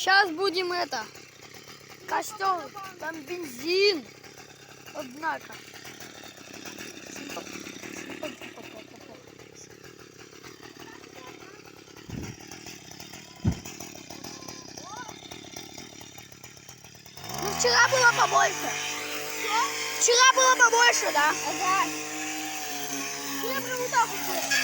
Сейчас будем это. Костер, там бензин. Однако. Ну, вчера было побольше. Вчера было побольше, да? Ага. Я прям вот так вот.